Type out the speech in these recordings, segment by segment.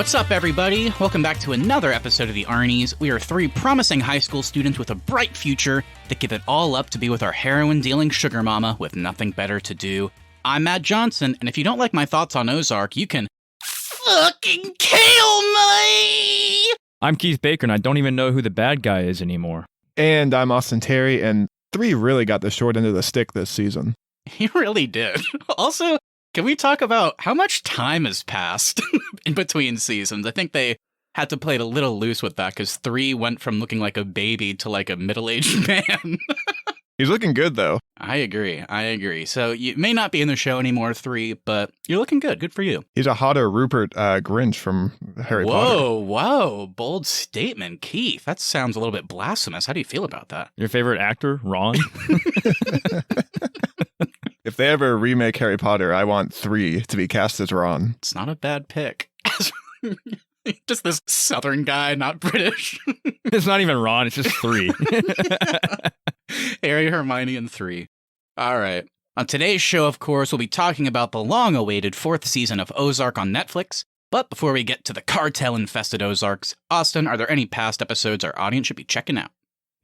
What's up, everybody? Welcome back to another episode of the Arnies. We are three promising high school students with a bright future that give it all up to be with our heroin-dealing sugar mama with nothing better to do. I'm Matt Johnson, and if you don't like my thoughts on Ozark, you can fucking kill me! I'm Keith Baker, and I don't even know who the bad guy is anymore. And I'm Austin Terry, and 3 really got the short end of the stick this season. He really did. Also, can we talk about how much time has passed in between seasons? I think they had to play it a little loose with that because 3 went from looking like a baby to like a middle-aged man. He's looking good, though. I agree. So you may not be in the show anymore, 3, but you're looking good. Good for you. He's a hotter Rupert Grinch from Harry Potter. Whoa. Bold statement, Keith. That sounds a little bit blasphemous. How do you feel about that? Your favorite actor, Ron? If they ever remake Harry Potter, I want 3 to be cast as Ron. It's not a bad pick. Just this Southern guy, not British. It's not even Ron, it's just 3. Harry, Hermione, and 3. All right. On today's show, of course, we'll be talking about the long-awaited 4th season of Ozark on Netflix. But before we get to the cartel-infested Ozarks, Austin, are there any past episodes our audience should be checking out?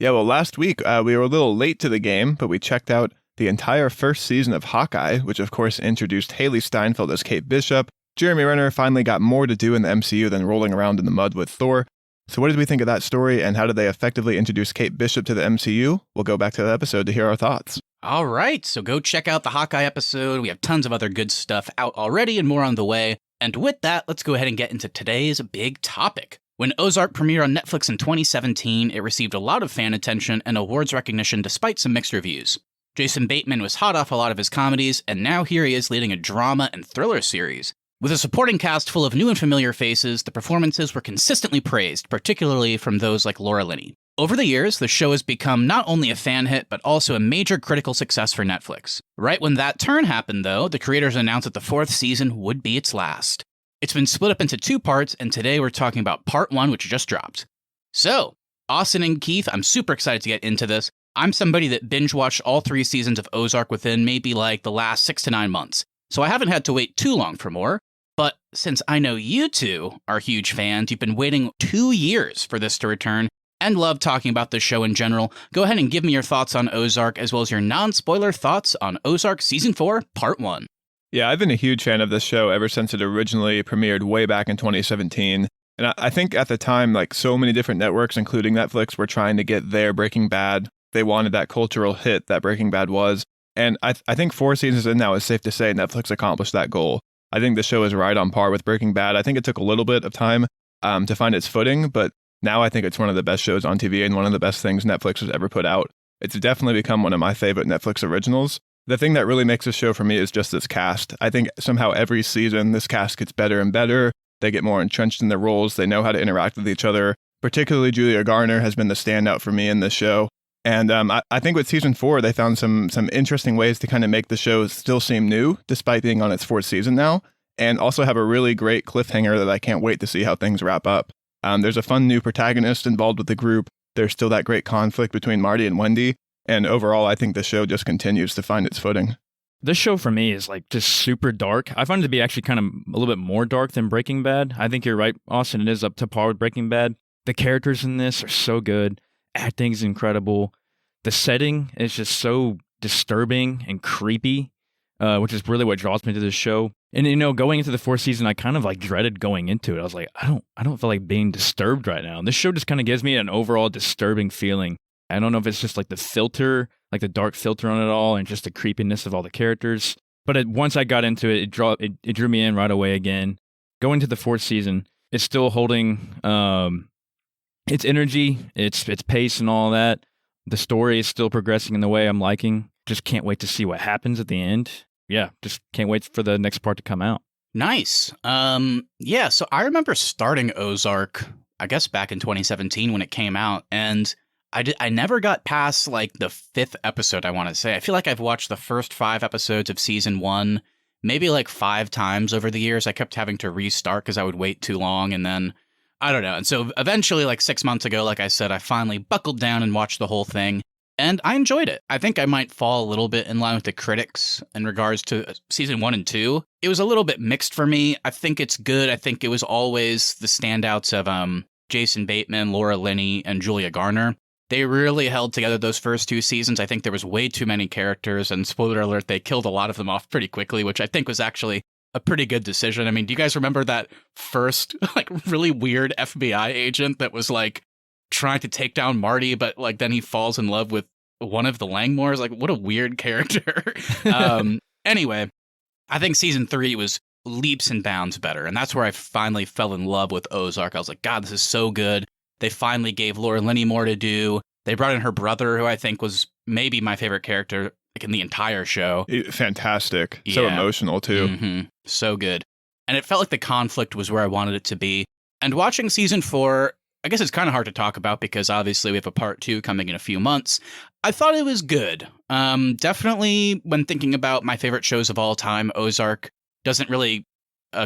Yeah, well, last week we were a little late to the game, but we checked out the entire first season of Hawkeye, which of course introduced Haley Steinfeld as Kate Bishop. Jeremy Renner finally got more to do in the MCU than rolling around in the mud with Thor. So what did we think of that story, and how did they effectively introduce Kate Bishop to the MCU? We'll go back to the episode to hear our thoughts. All right, so go check out the Hawkeye episode. We have tons of other good stuff out already and more on the way. And with that, let's go ahead and get into today's big topic. When Ozark premiered on Netflix in 2017, it received a lot of fan attention and awards recognition despite some mixed reviews. Jason Bateman was hot off a lot of his comedies, and now here he is leading a drama and thriller series. With a supporting cast full of new and familiar faces, the performances were consistently praised, particularly from those like Laura Linney. Over the years, the show has become not only a fan hit, but also a major critical success for Netflix. Right when that turn happened, though, the creators announced that the 4th season would be its last. It's been split up into 2 parts, and today we're talking about part 1, which just dropped. So, Austin and Keith, I'm super excited to get into this. I'm somebody that binge-watched all 3 seasons of Ozark within maybe like the last 6 to 9 months, so I haven't had to wait too long for more. But since I know you two are huge fans, you've been waiting 2 years for this to return, and love talking about the show in general, go ahead and give me your thoughts on Ozark, as well as your non-spoiler thoughts on Ozark Season 4, Part 1. Yeah, I've been a huge fan of this show ever since it originally premiered way back in 2017. And I think at the time, like so many different networks, including Netflix, were trying to get their Breaking Bad. They wanted that cultural hit that Breaking Bad was. And I think 4 seasons in now, it's safe to say Netflix accomplished that goal. I think the show is right on par with Breaking Bad. I think it took a little bit of time to find its footing, but now I think it's one of the best shows on TV and one of the best things Netflix has ever put out. It's definitely become one of my favorite Netflix originals. The thing that really makes this show for me is just this cast. I think somehow every season this cast gets better and better. They get more entrenched in their roles. They know how to interact with each other. Particularly Julia Garner has been the standout for me in this show. And I think with season 4, they found some interesting ways to kind of make the show still seem new, despite being on its 4th season now, and also have a really great cliffhanger that I can't wait to see how things wrap up. There's a fun new protagonist involved with the group. There's still that great conflict between Marty and Wendy. And overall, I think the show just continues to find its footing. This show for me is like just super dark. I find it to be actually kind of a little bit more dark than Breaking Bad. I think you're right, Austin. It is up to par with Breaking Bad. The characters in this are so good. Acting's incredible. The setting is just so disturbing and creepy, which is really what draws me to this show. And, you know, going into the 4th season, I kind of like dreaded going into it. I was like, I don't feel like being disturbed right now. And this show just kind of gives me an overall disturbing feeling. I don't know if it's just like the filter, like the dark filter on it all, and just the creepiness of all the characters. But once I got into it, it drew me in right away again. Going to the 4th season, it's still holding its energy, its pace and all that. The story is still progressing in the way I'm liking. Just can't wait to see what happens at the end. Yeah, just can't wait for the next part to come out. Nice. Yeah, so I remember starting Ozark, I guess back in 2017 when it came out, and I never got past like the 5th episode, I want to say. I feel like I've watched the first 5 episodes of season 1 maybe like 5 times over the years. I kept having to restart because I would wait too long, and then I don't know. And so eventually, like 6 months ago, like I said, I finally buckled down and watched the whole thing. and I enjoyed it. I think I might fall a little bit in line with the critics in regards to season 1 and 2. It was a little bit mixed for me. I think it's good. I think it was always the standouts of Jason Bateman, Laura Linney, and Julia Garner. They really held together those first 2 seasons. I think there was way too many characters, and spoiler alert, they killed a lot of them off pretty quickly, which I think was actually a pretty good decision. I mean, do you guys remember that first, like, really weird FBI agent that was, like, trying to take down Marty, but, like, then he falls in love with one of the Langmores? Like, what a weird character. Anyway, I think season 3 was leaps and bounds better, and that's where I finally fell in love with Ozark. I was like, God, this is so good. They finally gave Laura Linney more to do. They brought in her brother, who I think was maybe my favorite character, like, in the entire show. Fantastic. So emotional, too. Mm-hmm. So good. And it felt like the conflict was where I wanted it to be. And watching season 4, I guess it's kind of hard to talk about because obviously we have a part 2 coming in a few months. I thought it was good. Definitely, when thinking about my favorite shows of all time, Ozark doesn't really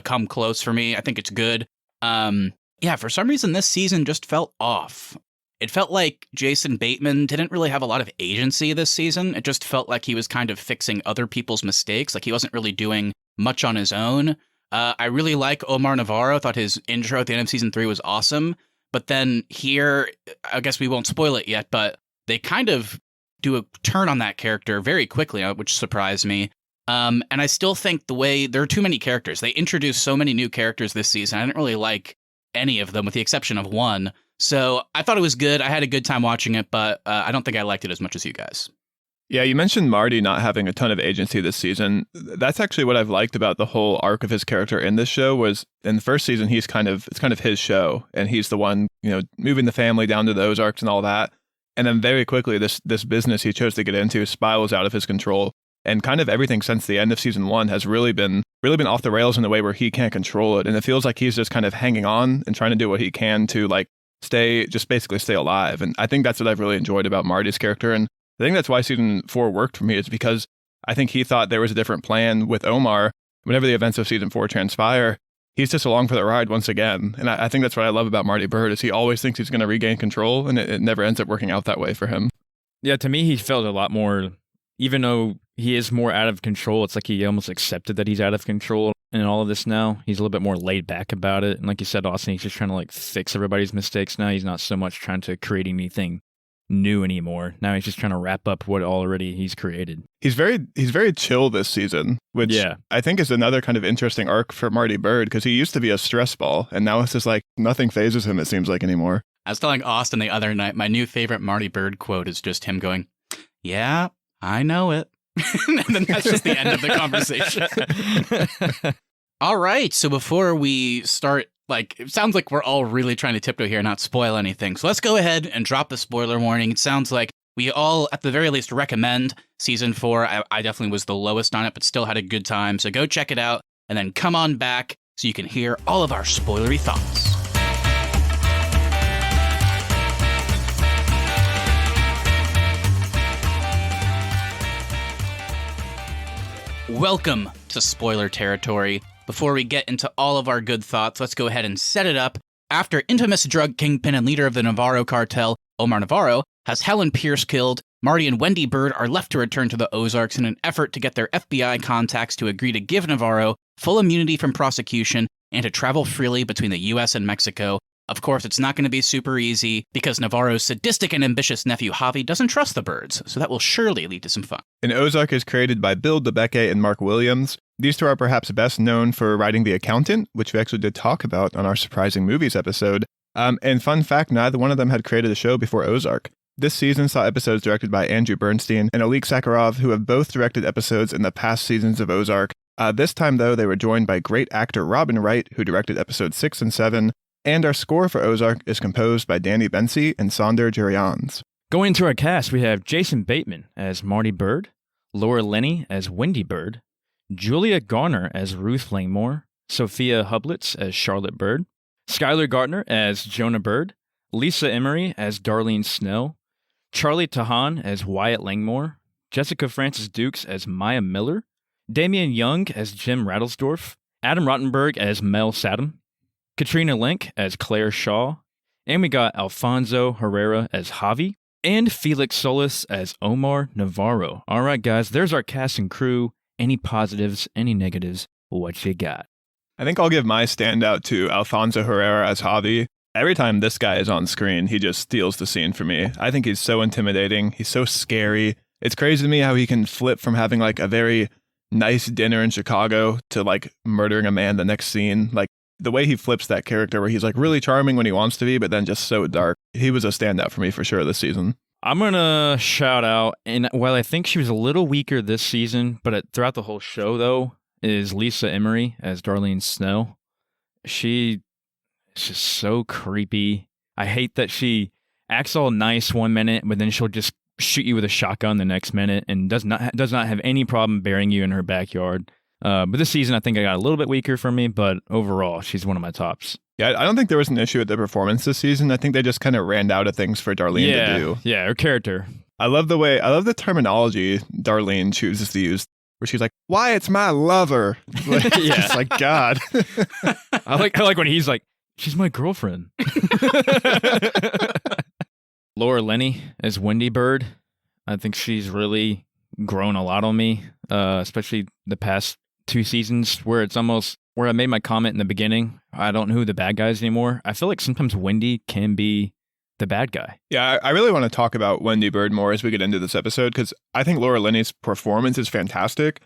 come close for me. I think it's good. Yeah, for some reason, this season just felt off. It felt like Jason Bateman didn't really have a lot of agency this season. It just felt like he was kind of fixing other people's mistakes. Like, he wasn't really doing much on his own. I really like Omar Navarro. I thought his intro at the end of season 3 was awesome. But then here, I guess we won't spoil it yet, but they kind of do a turn on that character very quickly, which surprised me. And I still think there are too many characters. They introduced so many new characters this season. I didn't really like any of them with the exception of one. So I thought it was good. I had a good time watching it, but I don't think I liked it as much as you guys. Yeah, you mentioned Marty not having a ton of agency this season. That's actually what I've liked about the whole arc of his character in this show. Was in the first season, it's kind of his show, and he's the one, moving the family down to the Ozarks and all that. And then very quickly, this business he chose to get into spirals out of his control. And kind of everything since the end of season 1 has really been off the rails in a way where he can't control it. And it feels like he's just kind of hanging on and trying to do what he can to, like, basically stay alive. And I think that's what I've really enjoyed about Marty's character. And I think that's why season 4 worked for me, is because I think he thought there was a different plan with Omar. Whenever the events of season 4 transpire, he's just along for the ride once again. And I think that's what I love about Marty Byrd, is he always thinks he's going to regain control, and it never ends up working out that way for him. Yeah, to me, he felt a lot more, even though he is more out of control, it's like he almost accepted that he's out of control in all of this now. He's a little bit more laid back about it. And like you said, Austin, he's just trying to, like, fix everybody's mistakes now. He's not so much trying to create anything new anymore. Now he's just trying to wrap up what already he's created. He's very chill this season, which I think is another kind of interesting arc for Marty Byrd, because he used to be a stress ball, and now it's just like nothing phases him, it seems like, anymore. I was telling Austin the other night, my new favorite Marty Byrd quote is just him going, "Yeah, I know it." And then that's just the end of the conversation. All right, so before we start, like, it sounds like we're all really trying to tiptoe here and not spoil anything. So let's go ahead and drop the spoiler warning. It sounds like we all, at the very least, recommend season 4. I definitely was the lowest on it, but still had a good time. So go check it out, and then come on back so you can hear all of our spoilery thoughts. Welcome to spoiler territory. Before we get into all of our good thoughts, let's go ahead and set it up. After infamous drug kingpin and leader of the Navarro cartel, Omar Navarro, has Helen Pierce killed, Marty and Wendy Byrd are left to return to the Ozarks in an effort to get their FBI contacts to agree to give Navarro full immunity from prosecution and to travel freely between the U.S. and Mexico. Of course, it's not going to be super easy because Navarro's sadistic and ambitious nephew Javi doesn't trust the Byrds, so that will surely lead to some fun. And Ozark is created by Bill DeBecke and Mark Williams. These two are perhaps best known for writing The Accountant, which we actually did talk about on our Surprising Movies episode. And fun fact, neither one of them had created a show before Ozark. This season saw episodes directed by Andrew Bernstein and Oleg Sakharov, who have both directed episodes in the past seasons of Ozark. This time, though, they were joined by great actor Robin Wright, who directed episodes 6 and 7. And our score for Ozark is composed by Danny Bensi and Sonder Jurians. Going into our cast, we have Jason Bateman as Marty Byrd, Laura Linney as Wendy Byrd, Julia Garner as Ruth Langmore, Sophia Hublitz as Charlotte Byrd, Skylar Gardner as Jonah Byrd, Lisa Emery as Darlene Snell, Charlie Tahan as Wyatt Langmore, Jessica Francis Dukes as Maya Miller, Damian Young as Jim Rattlesdorf, Adam Rottenberg as Mel Saddam, Katrina Link as Claire Shaw, and we got Alfonso Herrera as Javi, and Felix Solis as Omar Navarro. All right, guys, there's our cast and crew. Any positives, any negatives, what you got? I think I'll give my standout to Alfonso Herrera as Javi. Every time this guy is on screen, he just steals the scene for me. I think he's so intimidating. He's so scary. It's crazy to me how he can flip from having like a very nice dinner in Chicago to like murdering a man the next scene. Like the way he flips that character where he's like really charming when he wants to be, but then just so dark. He was a standout for me for sure this season. I'm going to shout out, and while I think she was a little weaker this season, but throughout the whole show, though, is Lisa Emery as Darlene Snow. She is just so creepy. I hate that she acts all nice one minute, but then she'll just shoot you with a shotgun the next minute and does not have any problem burying you in her backyard. But this season, I think I got a little bit weaker for me, but overall, she's one of my tops. Yeah, I don't think there was an issue with the performance this season. I think they just kind of ran out of things for Darlene to do. Yeah, her character. I love the terminology Darlene chooses to use, where she's like, "Why, it's my lover." Like, Yeah. Just like, God. I like when he's like, "She's my girlfriend." Laura Linney as Marty Byrd. I think she's really grown a lot on me, especially the past 2 seasons where it's almost where I made my comment in the beginning. I don't know who the bad guy is anymore. I feel like sometimes Wendy can be the bad guy. Yeah, I really want to talk about Marty Byrd more as we get into this episode, because I think Laura Linney's performance is fantastic.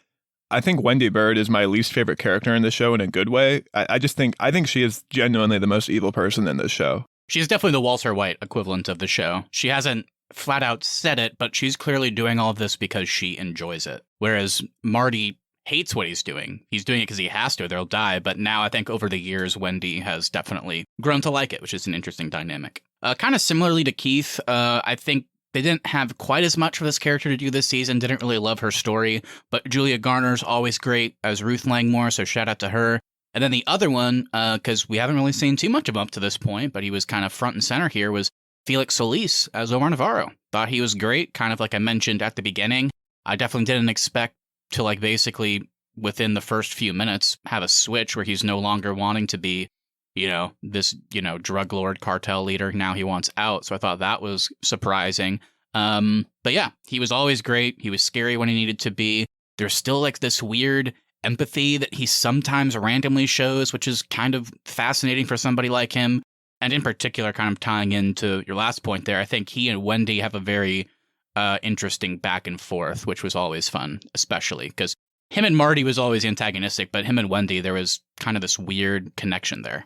I think Marty Byrd is my least favorite character in the show in a good way. I think she is genuinely the most evil person in this show. She's definitely the Walter White equivalent of the show. She hasn't flat out said it, but she's clearly doing all of this because she enjoys it. Whereas Marty hates what he's doing. He's doing it because he has to, or they'll die. But now I think over the years, Wendy has definitely grown to like it, which is an interesting dynamic. Kind of similarly to Keith, I think they didn't have quite as much for this character to do this season, didn't really love her story, but Julia Garner's always great as Ruth Langmore, so shout out to her. And then the other one, because we haven't really seen too much of him up to this point, but he was kind of front and center here, was Felix Solis as Omar Navarro. Thought he was great, kind of like I mentioned at the beginning. I definitely didn't expect to like basically within the first few minutes have a switch where he's no longer wanting to be, this, drug lord cartel leader. Now he wants out. So I thought that was surprising. But yeah, he was always great. He was scary when he needed to be. There's still like this weird empathy that he sometimes randomly shows, which is kind of fascinating for somebody like him. And in particular, kind of tying into your last point there, I think he and Wendy have a very interesting back and forth, which was always fun, especially because him and Marty was always antagonistic, but him and Wendy, there was kind of this weird connection there.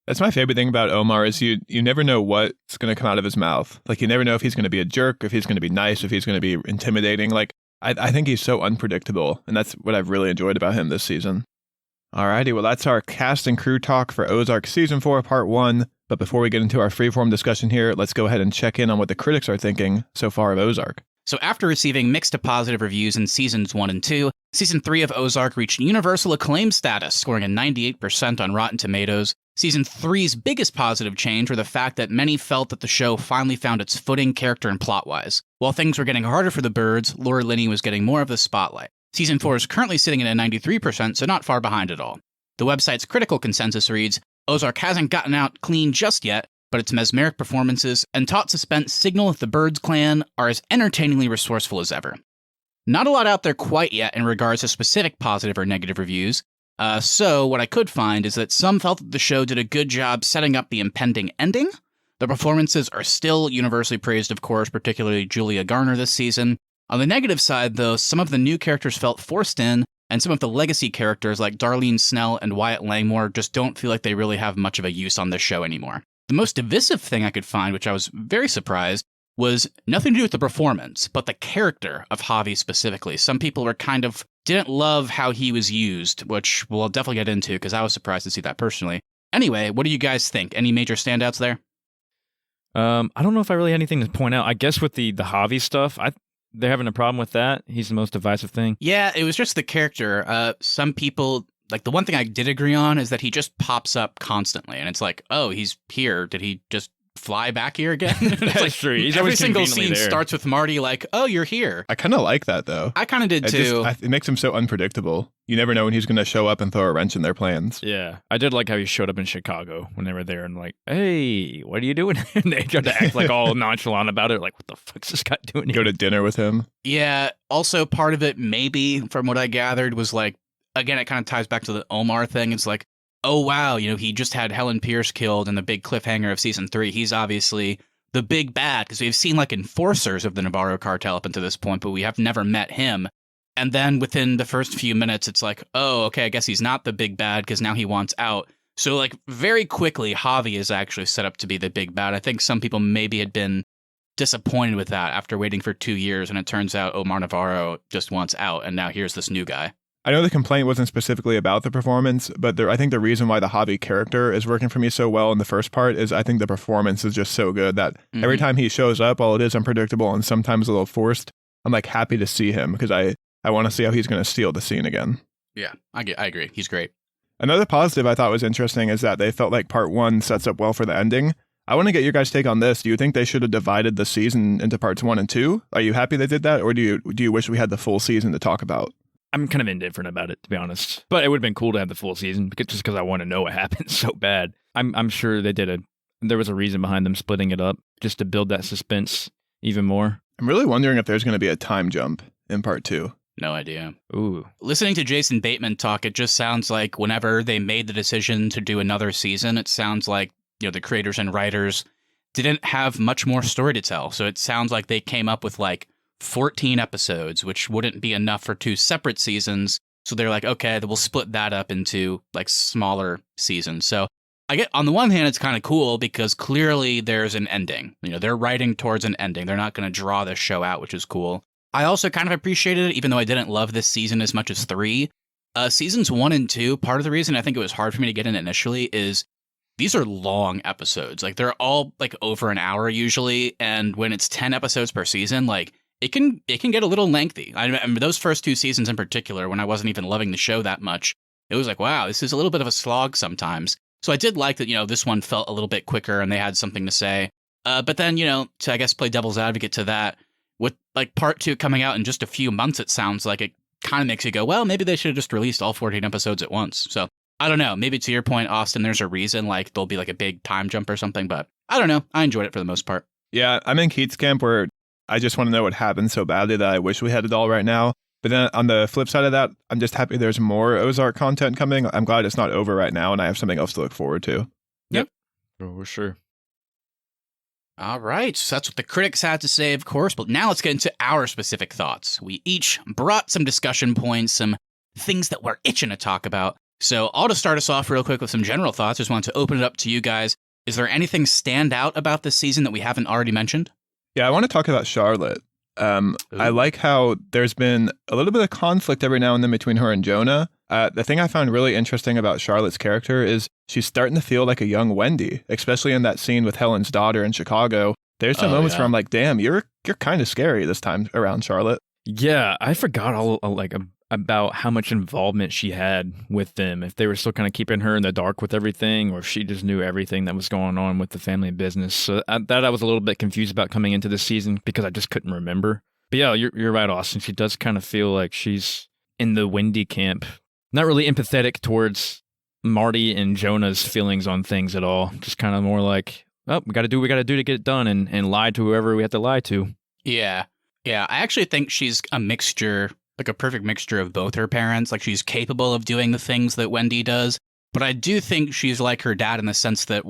That's my favorite thing about Omar is you never know what's going to come out of his mouth. Like, you never know if he's going to be a jerk, if he's going to be nice, if he's going to be intimidating. Like, I think he's so unpredictable, and that's what I've really enjoyed about him this season. Alrighty, well, that's our cast and crew talk for Ozark Season 4, Part 1. But before we get into our freeform discussion here, let's go ahead and check in on what the critics are thinking so far of Ozark. So after receiving mixed to positive reviews in Seasons 1 and 2, Season 3 of Ozark reached universal acclaim status, scoring a 98% on Rotten Tomatoes. Season 3's biggest positive change were the fact that many felt that the show finally found its footing character and plot-wise. While things were getting harder for the Byrds, Laura Linney was getting more of the spotlight. Season 4 is currently sitting at a 93%, so not far behind at all. The website's critical consensus reads, Ozark hasn't gotten out clean just yet, but its mesmeric performances and taut suspense signal that the Byrds clan are as entertainingly resourceful as ever. Not a lot out there quite yet in regards to specific positive or negative reviews, so what I could find is that some felt that the show did a good job setting up the impending ending. The performances are still universally praised, of course, particularly Julia Garner this season. On the negative side, though, some of the new characters felt forced in, and some of the legacy characters like Darlene Snell and Wyatt Langmore just don't feel like they really have much of a use on this show anymore. The most divisive thing I could find, which I was very surprised, was nothing to do with the performance, but the character of Javi specifically. Some people were didn't love how he was used, which we'll definitely get into because I was surprised to see that personally. Anyway, what do you guys think? Any major standouts there? I don't know if I really had anything to point out. I guess with the Javi stuff, they're having a problem with that. He's the most divisive thing. Yeah, it was just the character. Some people, like the one thing I did agree on is that he just pops up constantly. And it's like, oh, he's here. Did he just fly back here again? It's That's true. He's every always single conveniently scene there. starts with Marty like, oh, you're here. I kind of like that, though. I kind of did too. It makes him so unpredictable. You never know when he's going to show up and throw a wrench in their plans. Yeah, I did like how he showed up in Chicago when they were there and like, hey, what are you doing? And they tried to act like all nonchalant about it. Like, what the fuck's this guy doing here? Go to dinner with him. Yeah. Also, part of it, maybe from what I gathered, was like, again, it kind of ties back to the Omar thing. It's like, oh, wow, he just had Helen Pierce killed in the big cliffhanger of season 3. He's obviously the big bad, because we've seen like enforcers of the Navarro cartel up until this point, but we have never met him. And then within the first few minutes, it's like, oh, okay, I guess he's not the big bad because now he wants out. So like very quickly, Javi is actually set up to be the big bad. I think some people maybe had been disappointed with that after waiting for 2 years, and it turns out Omar Navarro just wants out, and now here's this new guy. I know the complaint wasn't specifically about the performance, but I think the reason why the Javi character is working for me so well in the first part is I think the performance is just so good that every time he shows up, while it is unpredictable and sometimes a little forced, I'm like happy to see him because I want to see how he's going to steal the scene again. Yeah, I agree. He's great. Another positive I thought was interesting is that they felt like part 1 sets up well for the ending. I want to get your guys' take on this. Do you think they should have divided the season into parts 1 and 2? Are you happy they did that, or do you wish we had the full season to talk about? I'm kind of indifferent about it, to be honest. But it would have been cool to have the full season just because I want to know what happened so bad. I'm sure there was a reason behind them splitting it up just to build that suspense even more. I'm really wondering if there's going to be a time jump in part 2. No idea. Ooh. Listening to Jason Bateman talk, it just sounds like whenever they made the decision to do another season, it sounds like, the creators and writers didn't have much more story to tell. So it sounds like they came up with like 14 episodes, which wouldn't be enough for 2 separate seasons. So they're like, okay, we'll split that up into like smaller seasons. So I get, on the one hand, it's kind of cool because clearly there's an ending. They're writing towards an ending. They're not going to draw this show out, which is cool. I also kind of appreciated it, even though I didn't love this season as much as 3. Seasons 1 and 2, part of the reason I think it was hard for me to get in initially is these are long episodes. Like, they're all like over an hour usually. And when it's 10 episodes per season, like, it can get a little lengthy. I remember those first 2 seasons in particular, when I wasn't even loving the show that much, it was like, wow, this is a little bit of a slog sometimes. So I did like that, this one felt a little bit quicker and they had something to say. But then, to, I guess, play devil's advocate to that, with like part 2 coming out in just a few months, it sounds like it kind of makes you go, well, maybe they should have just released all 14 episodes at once. So I don't know. Maybe to your point, Austin, there's a reason, like there'll be like a big time jump or something, but I don't know. I enjoyed it for the most part. Yeah, I'm in Keith's camp where I just want to know what happened so badly that I wish we had it all right now. But then on the flip side of that, I'm just happy there's more Ozark content coming. I'm glad it's not over right now and I have something else to look forward to. Yep. For sure. All right, so that's what the critics had to say, of course, but now let's get into our specific thoughts. We each brought some discussion points, some things that we're itching to talk about. So I'll just start us off real quick with some general thoughts. Just wanted to open it up to you guys. Is there anything stand out about this season that we haven't already mentioned? Yeah, I want to talk about Charlotte. I like how there's been a little bit of conflict every now and then between her and Jonah. The thing I found really interesting about Charlotte's character is she's starting to feel like a young Wendy, especially in that scene with Helen's daughter in Chicago. There's some moments where I'm like, damn, you're kind of scary this time around, Charlotte. Yeah, I forgot all about how much involvement she had with them. If they were still kind of keeping her in the dark with everything, or if she just knew everything that was going on with the family business. So I was a little bit confused about coming into this season because I just couldn't remember. But yeah, you're right, Austin. She does kind of feel like she's in the Wendy camp. Not really empathetic towards Marty and Jonah's feelings on things at all. Just kind of more like, oh, we got to do what we got to do to get it done and lie to whoever we have to lie to. Yeah. I actually think she's a mixture, like a perfect mixture of both her parents. Like, she's capable of doing the things that Wendy does, but I do think she's like her dad in the sense that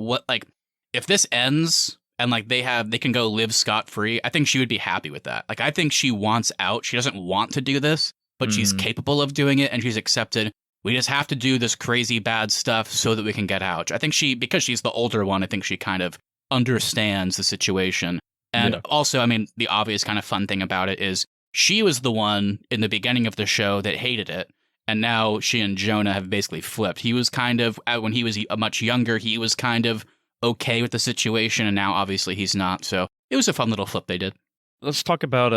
if this ends and like they can go live scot-free, I think she would be happy with that. Like, I think she wants out. She doesn't want to do this, but she's capable of doing it and she's accepted. We just have to do this crazy bad stuff so that we can get out. I think because she's the older one, I think she kind of understands the situation. And also, I mean, the obvious kind of fun thing about it is she was the one in the beginning of the show that hated it. And now she and Jonah have basically flipped. He was kind of, when he was much younger, he was kind of okay with the situation. And now obviously he's not. So it was a fun little flip they did. Let's talk about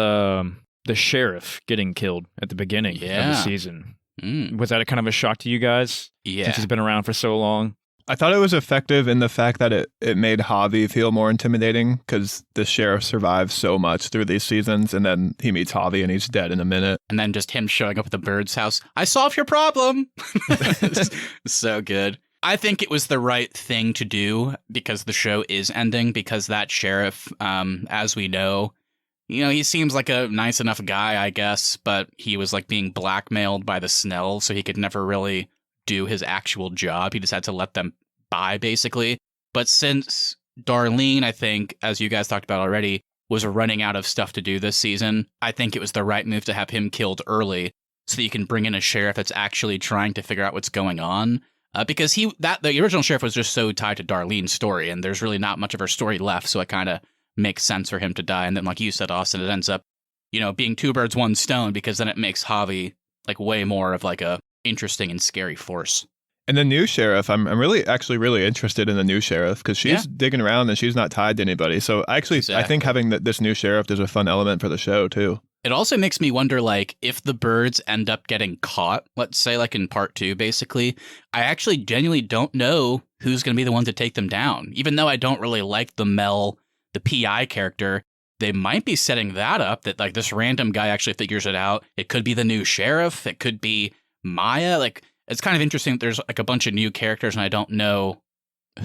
the sheriff getting killed at the beginning of the season. Was that a kind of a shock to you guys? Yeah. Since he's been around for so long? I thought it was effective in the fact that it made Javi feel more intimidating because the sheriff survives so much through these seasons, and then he meets Javi and he's dead in a minute. And then just him showing up at the Byrd's house. I solved your problem. So good. I think it was the right thing to do because the show is ending, because that sheriff, as we know, he seems like a nice enough guy, I guess, but he was like being blackmailed by the Snell, so he could never really do his actual job. He just had to let them by, basically. But since Darlene, I think, as you guys talked about already, was running out of stuff to do this season, I think it was the right move to have him killed early so that you can bring in a sheriff that's actually trying to figure out what's going on. Because the original sheriff was just so tied to Darlene's story, and there's really not much of her story left, so it kind of makes sense for him to die. And then, like you said, Austin, it ends up, being two birds, one stone, because then it makes Javi like way more of like a interesting and scary force. And the new sheriff, I'm really interested in the new sheriff because she's digging around and she's not tied to anybody. So I think having this new sheriff is a fun element for the show too. It also makes me wonder, like, if the Byrds end up getting caught, let's say, like in part 2, basically, I actually genuinely don't know who's going to be the one to take them down. Even though I don't really like the PI character, they might be setting that up, that like this random guy actually figures it out. It could be the new sheriff. It could be Maya. Like, it's kind of interesting that there's like a bunch of new characters, and I don't know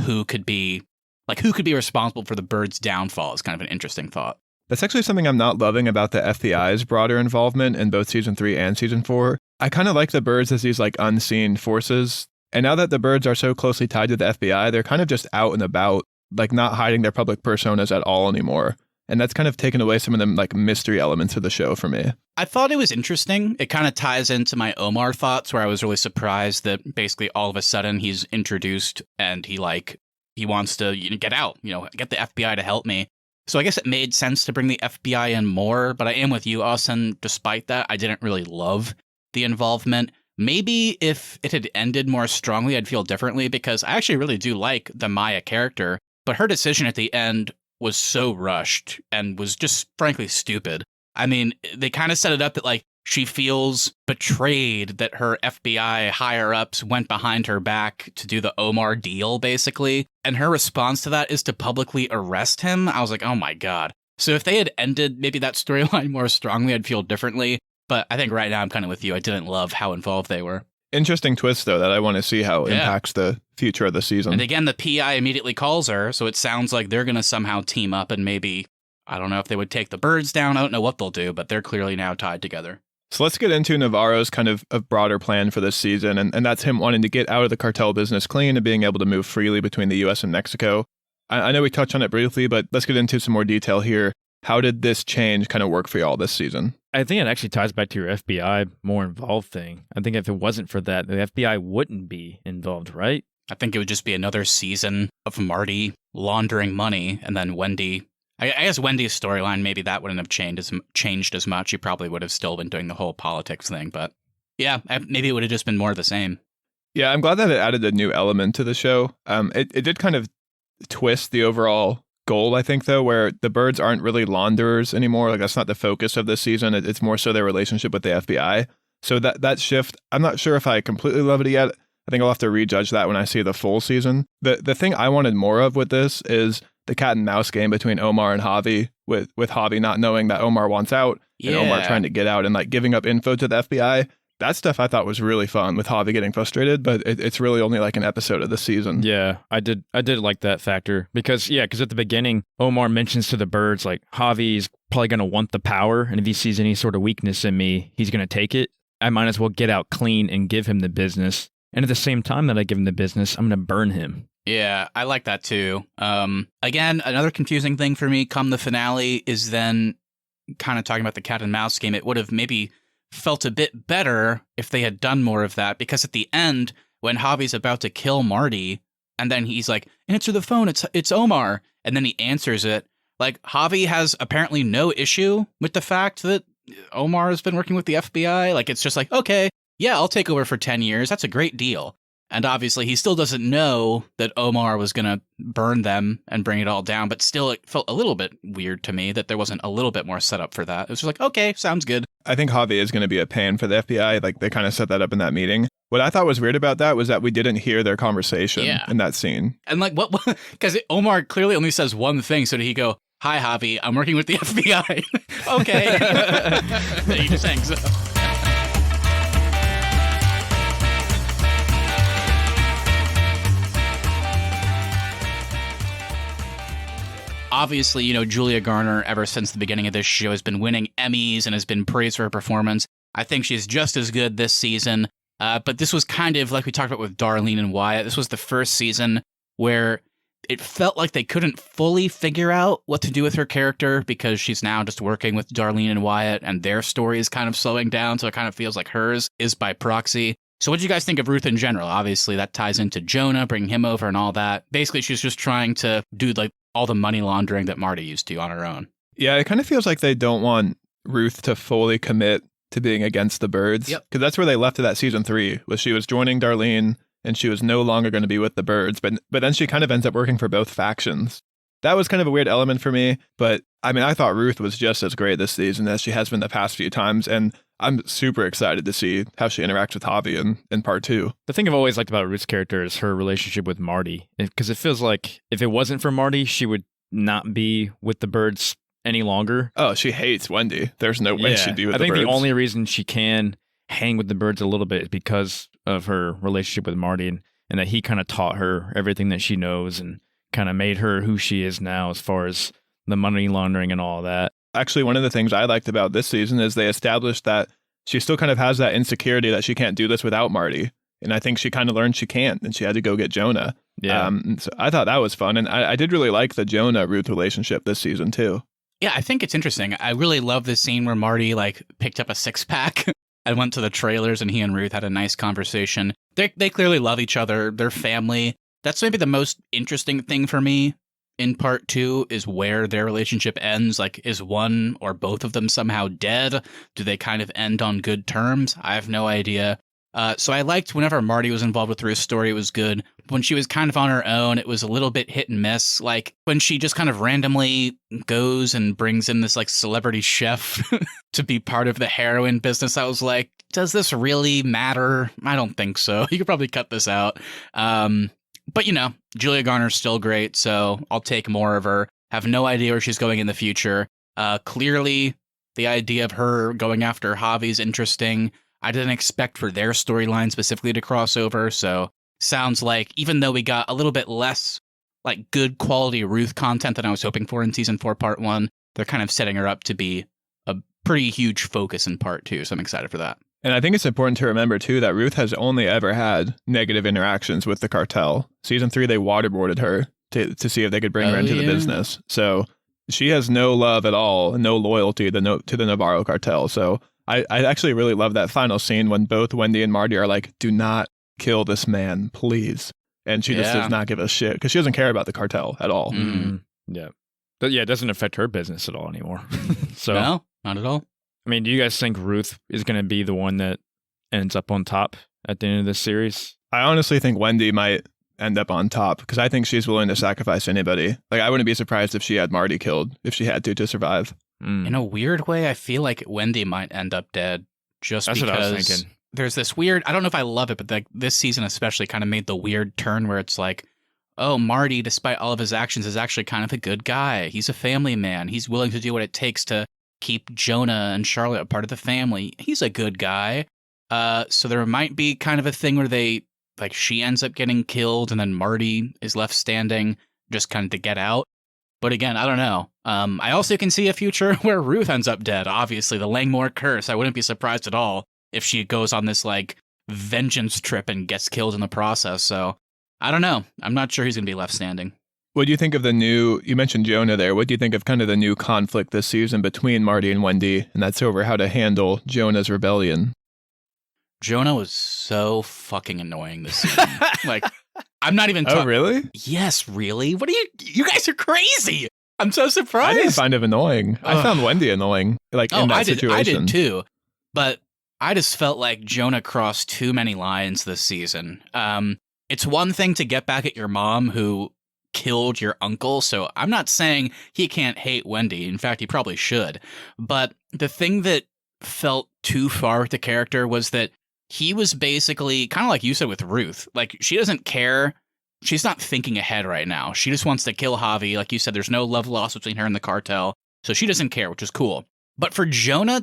who could be responsible for the Byrds' downfall. Is kind of an interesting thought. That's actually something I'm not loving about the FBI's broader involvement in both season 3 and season 4. I kind of like the Byrds as these like unseen forces. And now that the Byrds are so closely tied to the FBI, they're kind of just out and about, like not hiding their public personas at all anymore. And that's kind of taken away some of the like mystery elements of the show for me. I thought it was interesting. It kind of ties into my Omar thoughts, where I was really surprised that basically all of a sudden he's introduced and he wants to get out, get the FBI to help me. So I guess it made sense to bring the FBI in more, but I am with you, Austin. Despite that, I didn't really love the involvement. Maybe if it had ended more strongly, I'd feel differently, because I actually really do like the Maya character, but her decision at the end was so rushed and was just frankly stupid. I mean, they kind of set it up that like she feels betrayed that her FBI higher-ups went behind her back to do the Omar deal, basically. And her response to that is to publicly arrest him. I was like, oh my God. So if they had ended maybe that storyline more strongly, I'd feel differently. But I think right now I'm kind of with you. I didn't love how involved they were. Interesting twist, though, that I want to see how it impacts the future of the season. And again, the PI immediately calls her, so it sounds like they're going to somehow team up, and maybe, I don't know if they would take the Byrds down. I don't know what they'll do, but they're clearly now tied together. So let's get into Navarro's kind of a broader plan for this season, and that's him wanting to get out of the cartel business clean and being able to move freely between the U.S. and Mexico. I know we touched on it briefly, but let's get into some more detail here. How did this change kind of work for y'all this season? I think it actually ties back to your FBI more involved thing. I think if it wasn't for that, the FBI wouldn't be involved, right? I think it would just be another season of Marty laundering money, and then Wendy. I guess Wendy's storyline, maybe that wouldn't have changed as much. She probably would have still been doing the whole politics thing, but yeah, maybe it would have just been more of the same. Yeah, I'm glad that it added a new element to the show. It did kind of twist the overall goal, I think, though, where the Byrds aren't really launderers anymore. Like, that's not the focus of this season. It's more so their relationship with the FBI. So that shift, I'm not sure if I completely love it yet. I think I'll have to rejudge that when I see the full season. The thing I wanted more of with this is the cat and mouse game between Omar and Javi, with Javi not knowing that Omar wants out and Omar trying to get out and like giving up info to the FBI. That stuff I thought was really fun, with Javi getting frustrated, but it's really only like an episode of the season. Yeah, I did like that factor because at the beginning, Omar mentions to the Byrds, like, Javi's probably going to want the power, and if he sees any sort of weakness in me, he's going to take it. I might as well get out clean and give him the business. And at the same time that I give him the business, I'm going to burn him. Yeah, I like that too. Again, another confusing thing for me come the finale is then kind of talking about the cat and mouse game. It would have maybe felt a bit better if they had done more of that, because at the end, when Javi's about to kill Marty, and then he's like, answer the phone, it's Omar, and then he answers it, like, Javi has apparently no issue with the fact that Omar has been working with the FBI. Like, it's just like, okay, yeah, I'll take over for 10 years. That's a great deal. And obviously, he still doesn't know that Omar was going to burn them and bring it all down. But still, it felt a little bit weird to me that there wasn't a little bit more setup for that. It was just like, okay, sounds good. I think Javi is going to be a pain for the FBI. Like, they kind of set that up in that meeting. What I thought was weird about that was that we didn't hear their conversation in that scene. And like, what? Because Omar clearly only says one thing. So did he go, "Hi, Javi, I'm working with the FBI." Okay. He just hangs up. Obviously, Julia Garner, ever since the beginning of this show, has been winning Emmys and has been praised for her performance. I think she's just as good this season. But this was kind of like we talked about with Darlene and Wyatt. This was the first season where it felt like they couldn't fully figure out what to do with her character because she's now just working with Darlene and Wyatt and their story is kind of slowing down. So it kind of feels like hers is by proxy. So what do you guys think of Ruth in general? Obviously, that ties into Jonah, bringing him over and all that. Basically, she's just trying to do like all the money laundering that Marty used to on her own. Yeah, it kind of feels like they don't want Ruth to fully commit to being against the Byrds. Yep. Because that's where they left it at season 3, was she was joining Darlene and she was no longer going to be with the Byrds. But then she kind of ends up working for both factions. That was kind of a weird element for me. But I mean, I thought Ruth was just as great this season as she has been the past few times. And I'm super excited to see how she interacts with Javi in part 2. The thing I've always liked about Ruth's character is her relationship with Marty. Because it feels like if it wasn't for Marty, she would not be with the Byrds any longer. Oh, she hates Wendy. There's no way she'd be with the Byrds. I think the only reason she can hang with the Byrds a little bit is because of her relationship with Marty and that he kind of taught her everything that she knows and kind of made her who she is now as far as the money laundering and all that. Actually, one of the things I liked about this season is they established that she still kind of has that insecurity that she can't do this without Marty. And I think she kind of learned she can't, and she had to go get Jonah. Yeah. So I thought that was fun. And I did really like the Jonah-Ruth relationship this season, too. Yeah, I think it's interesting. I really love this scene where Marty picked up a 6-pack and went to the trailers and he and Ruth had a nice conversation. They clearly love each other. They're family. That's maybe the most interesting thing for me in part 2 is where their relationship ends. Like, is one or both of them somehow dead? Do they kind of end on good terms? I have no idea. So I liked whenever Marty was involved with Ruth's story, it was good. When she was kind of on her own, it was a little bit hit and miss. Like when she just kind of randomly goes and brings in this celebrity chef to be part of the heroin business, I was like, does this really matter? I don't think so. You could probably cut this out. But Julia Garner's still great, so I'll take more of her. Have no idea where she's going in the future. Clearly, the idea of her going after Javi's interesting. I didn't expect for their storyline specifically to cross over, so sounds like even though we got a little bit less good quality Ruth content than I was hoping for in season 4, part 1, they're kind of setting her up to be a pretty huge focus in part 2, so I'm excited for that. And I think it's important to remember, too, that Ruth has only ever had negative interactions with the cartel. Season 3, they waterboarded her to see if they could bring her into the business. So she has no love at all, no loyalty to the Navarro cartel. So I actually really love that final scene when both Wendy and Marty are like, do not kill this man, please. And she just does not give a shit because she doesn't care about the cartel at all. Mm-hmm. Yeah. But yeah, it doesn't affect her business at all anymore. So no, not at all. I mean, do you guys think Ruth is going to be the one that ends up on top at the end of this series? I honestly think Wendy might end up on top because I think she's willing to sacrifice anybody. I wouldn't be surprised if she had Marty killed if she had to survive. In a weird way, I feel like Wendy might end up dead just That's because what I was thinking. There's this weird, I don't know if I love it, but this season especially kind of made the weird turn where it's like, oh, Marty, despite all of his actions, is actually kind of a good guy. He's a family man. He's willing to do what it takes to keep Jonah and Charlotte a part of the family. He's a good guy. So there might be kind of a thing where she ends up getting killed and then Marty is left standing just kind of to get out. But again, I don't know. I also can see a future where Ruth ends up dead. Obviously, the Langmore curse. I wouldn't be surprised at all if she goes on this vengeance trip and gets killed in the process. So I don't know. I'm not sure he's going to be left standing. What do you think of you mentioned Jonah there. What do you think of kind of the new conflict this season between Marty and Wendy? And that's over how to handle Jonah's rebellion. Jonah was so fucking annoying this season. I'm not even Oh, really? Yes, really? What are you guys are crazy. I'm so surprised. I didn't find him annoying. I found Wendy annoying, in that situation. I did too. But I just felt like Jonah crossed too many lines this season. It's one thing to get back at your mom who killed your uncle, so I'm not saying he can't hate Wendy. In fact, he probably should. But the thing that felt too far with the character was that he was basically, kind of like you said with Ruth, like she doesn't care. She's not thinking ahead right now. She just wants to kill Javi. Like you said, there's no love lost between her and the cartel, so she doesn't care, which is cool. But for Jonah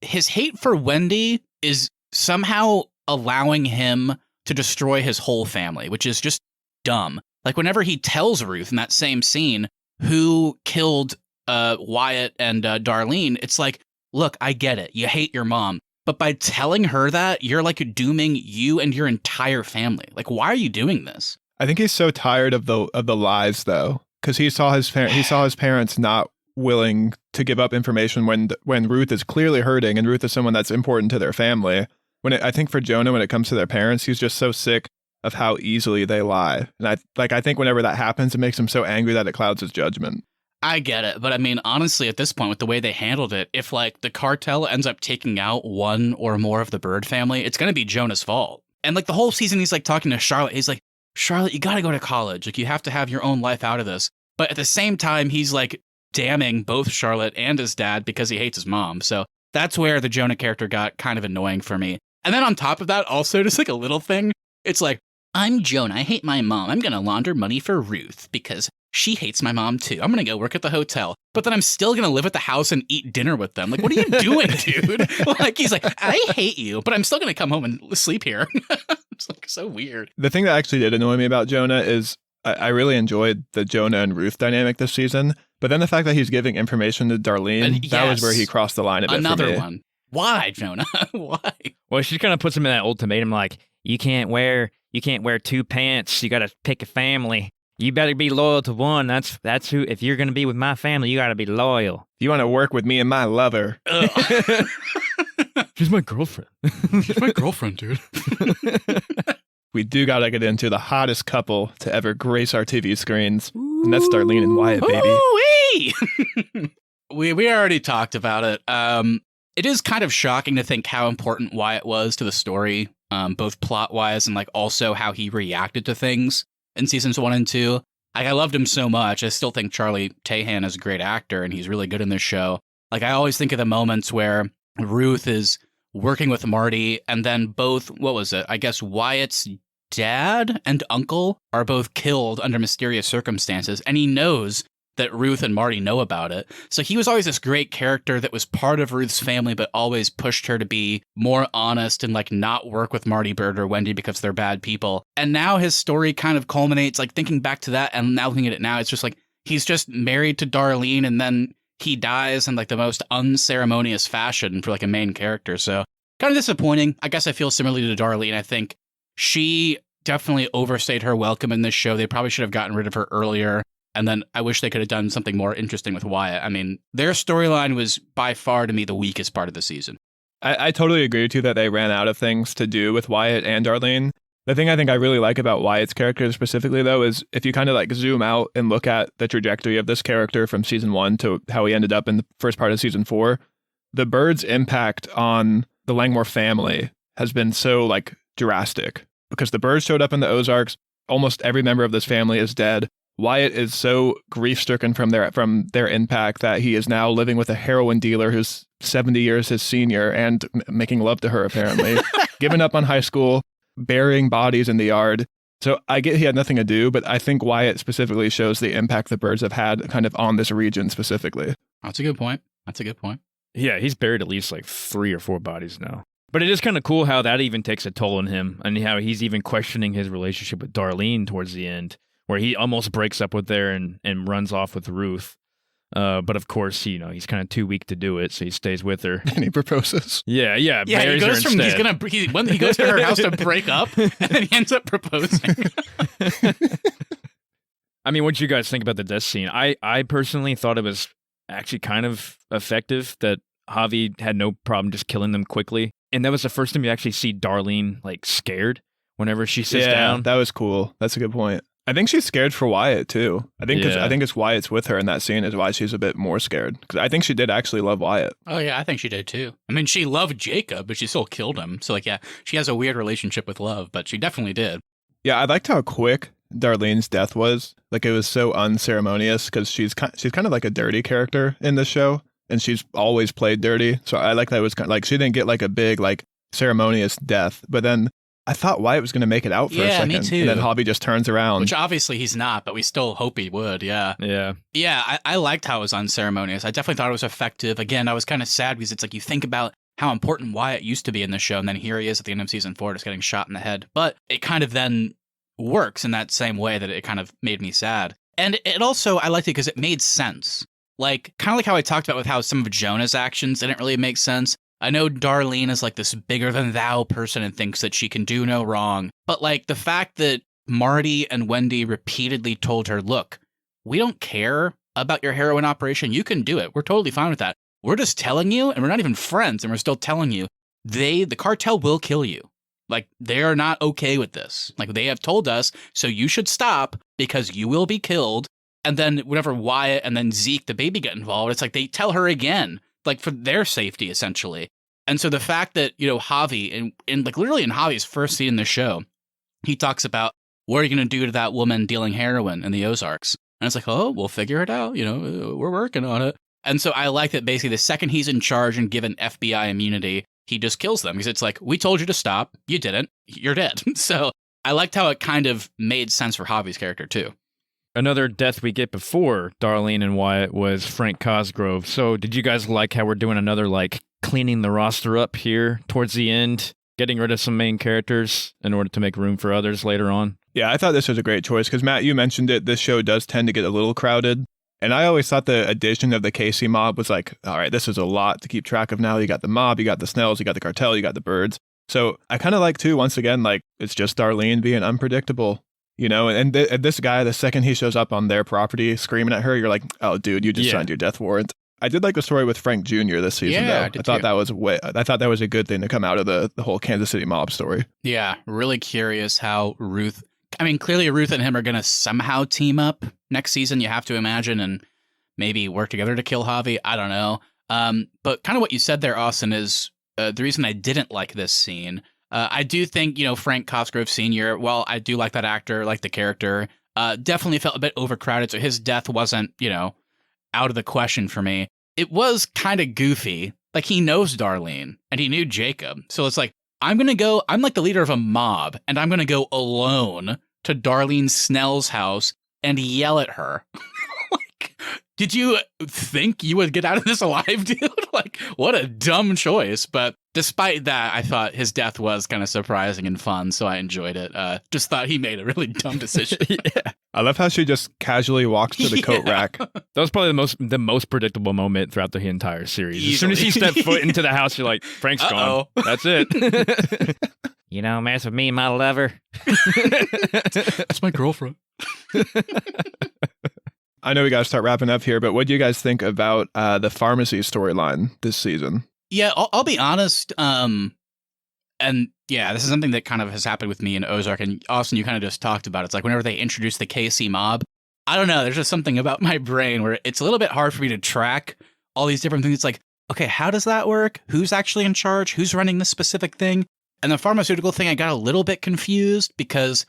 his hate for Wendy is somehow allowing him to destroy his whole family, which is just dumb. Like whenever he tells Ruth in that same scene who killed Wyatt and Darlene, it's like, look, I get it. You hate your mom. But by telling her that, you're like dooming you and your entire family. Like, why are you doing this? I think he's so tired of the lies, though, because he saw his parents not willing to give up information when Ruth is clearly hurting, and Ruth is someone that's important to their family. I think for Jonah, when it comes to their parents, he's just so sick of how easily they lie. And I think whenever that happens, it makes him so angry that it clouds his judgment. I get it, but I mean, honestly, at this point, with the way they handled it, if like the cartel ends up taking out one or more of the Byrd family, it's going to be Jonah's fault. And like the whole season, he's like talking to Charlotte. He's like, Charlotte, you got to go to college. Like you have to have your own life out of this. But at the same time, he's like damning both Charlotte and his dad because he hates his mom. So that's where the Jonah character got kind of annoying for me. And then on top of that, also just like a little thing, it's like, I'm Jonah. I hate my mom. I'm going to launder money for Ruth because she hates my mom too. I'm going to go work at the hotel, but then I'm still going to live at the house and eat dinner with them. Like, what are you doing, dude? Like, he's like, I hate you, but I'm still going to come home and sleep here. It's like so weird. The thing that actually did annoy me about Jonah is I really enjoyed the Jonah and Ruth dynamic this season, but then the fact that he's giving information to Darlene, that was where he crossed the line a bit for me. Another one. Why, Jonah? Why? Well, she kind of puts him in that ultimatum, like, you can't wear 2 pants. You got to pick a family. You better be loyal to one. That's who. If you're going to be with my family, you got to be loyal. If you want to work with me and my lover. She's my girlfriend. She's my girlfriend, dude. We do got to get into the hottest couple to ever grace our TV screens. And that's Darlene and Wyatt, baby. We already talked about it. It is kind of shocking to think how important Wyatt was to the story, both plot-wise and like also how he reacted to things in seasons 1 and 2. Like, I loved him so much. I still think Charlie Tahan is a great actor, and he's really good in this show. Like, I always think of the moments where Ruth is working with Marty, and then both, what was it? I guess Wyatt's dad and uncle are both killed under mysterious circumstances, and he knows that Ruth and Marty know about it. So he was always this great character that was part of Ruth's family, but always pushed her to be more honest and like not work with Marty Byrd or Wendy because they're bad people. And now his story kind of culminates, like thinking back to that and now looking at it now, it's just like he's just married to Darlene and then he dies in like the most unceremonious fashion for like a main character. So kind of disappointing. I guess I feel similarly to Darlene. I think she definitely overstayed her welcome in this show. They probably should have gotten rid of her earlier. And then I wish they could have done something more interesting with Wyatt. I mean, their storyline was by far, to me, the weakest part of the season. I totally agree with you that they ran out of things to do with Wyatt and Darlene. The thing I think I really like about Wyatt's character specifically, though, is if you kind of like zoom out and look at the trajectory of this character from season 1 to how he ended up in the first part of season 4, the Byrd's impact on the Langmore family has been so like drastic because the Byrds showed up in the Ozarks. Almost every member of this family is dead. Wyatt is so grief-stricken from their impact that he is now living with a heroin dealer who's 70 years his senior and making love to her, apparently. Giving up on high school, burying bodies in the yard. So I get he had nothing to do, but I think Wyatt specifically shows the impact the Byrds have had kind of on this region specifically. That's a good point. Yeah, he's buried at least like 3 or 4 bodies now. But it is kind of cool how that even takes a toll on him and how he's even questioning his relationship with Darlene towards the end, where he almost breaks up with her and runs off with Ruth. But of course, he's kind of too weak to do it, so he stays with her. And he proposes. Yeah. He goes from he goes to her house to break up, and then he ends up proposing. I mean, what do you guys think about the death scene? I personally thought it was actually kind of effective that Javi had no problem just killing them quickly, and that was the first time you actually see Darlene like scared whenever she sits down. That was cool. That's a good point. I think she's scared for Wyatt too. I think Yeah. I think it's Wyatt's with her in that scene is why she's a bit more scared. Because I think she did actually love Wyatt. Oh, yeah, I think she did too. I mean, she loved Jacob, but she still killed him. So, like, yeah, she has a weird relationship with love, but she definitely did. Yeah, I liked how quick Darlene's death was. Like, it was so unceremonious because she's kind of like a dirty character in the show, and she's always played dirty. So I like that it was kind of like she didn't get like a big like ceremonious death, but then I thought Wyatt was going to make it out for a Yeah, second. me too. And then Javi just turns around. Which obviously he's not, but we still hope he would, yeah. Yeah. Yeah, I liked how it was unceremonious. I definitely thought it was effective. Again, I was kind of sad because it's like you think about how important Wyatt used to be in the show, and then here he is at the end of season 4 just getting shot in the head. But it kind of then works in that same way that it kind of made me sad. And it also, I liked it because it made sense. Like, kind of like how I talked about with how some of Jonah's actions didn't really make sense. I know Darlene is like this bigger than thou person and thinks that she can do no wrong. But like the fact that Marty and Wendy repeatedly told her, look, we don't care about your heroin operation. You can do it. We're totally fine with that. We're just telling you, and we're not even friends, and we're still telling you, the cartel will kill you. Like, they are not okay with this. Like, they have told us, so you should stop because you will be killed. And then whenever Wyatt and then Zeke, the baby, get involved, it's like they tell her again, like for their safety, essentially. And so the fact that, you know, Javi, in like literally in Javi's first scene in the show, he talks about, what are you going to do to that woman dealing heroin in the Ozarks? And it's like, oh, we'll figure it out. You know, we're working on it. And so I like that basically the second he's in charge and given FBI immunity, he just kills them because it's like, we told you to stop. You didn't. You're dead. So I liked how it kind of made sense for Javi's character, too. Another death we get before Darlene and Wyatt was Frank Cosgrove. So did you guys like how we're doing another, like, cleaning the roster up here towards the end, getting rid of some main characters in order to make room for others later on? Yeah, I thought this was a great choice because, Matt, you mentioned it. This show does tend to get a little crowded. And I always thought the addition of the Casey mob was like, all right, this is a lot to keep track of now. You got the mob, you got the Snells, you got the cartel, you got the Byrds. So I kind of like, too, once again, like, it's just Darlene being unpredictable, you know? And this guy, the second he shows up on their property screaming at her, you're like, oh, dude, you just signed your death warrant. I did like the story with Frank Jr. this season, though. I thought that was a good thing to come out of the whole Kansas City mob story. Yeah, really curious how Ruth... I mean, clearly Ruth and him are going to somehow team up next season, you have to imagine, and maybe work together to kill Javi. I don't know. But kind of what you said there, Austin, is the reason I didn't like this scene. I do think, you know, Frank Cosgrove Sr., while I do like that actor, like the character, definitely felt a bit overcrowded, so his death wasn't, you know, out of the question for me. It was kind of goofy. Like, he knows Darlene, and he knew Jacob. So it's like, I'm like the leader of a mob, and I'm going to go alone to Darlene Snell's house and yell at her. Like, did you think you would get out of this alive, dude? Like, what a dumb choice. But despite that, I thought his death was kind of surprising and fun, so I enjoyed it. Just thought he made a really dumb decision. Yeah. I love how she just casually walks to the coat rack. That was probably the most predictable moment throughout the entire series. Easily. As soon as he stepped foot into the house, you're like, Frank's gone. That's it. You don't mess with me, my lover. That's my girlfriend. I know we got to start wrapping up here, but what do you guys think about the pharmacy storyline this season? Yeah, I'll be honest. And yeah, this is something that kind of has happened with me in Ozark, and Austin, you kind of just talked about it. It's like whenever they introduce the KC mob, I don't know, there's just something about my brain where it's a little bit hard for me to track all these different things. It's like, okay, how does that work? Who's actually in charge? Who's running this specific thing? And the pharmaceutical thing, I got a little bit confused because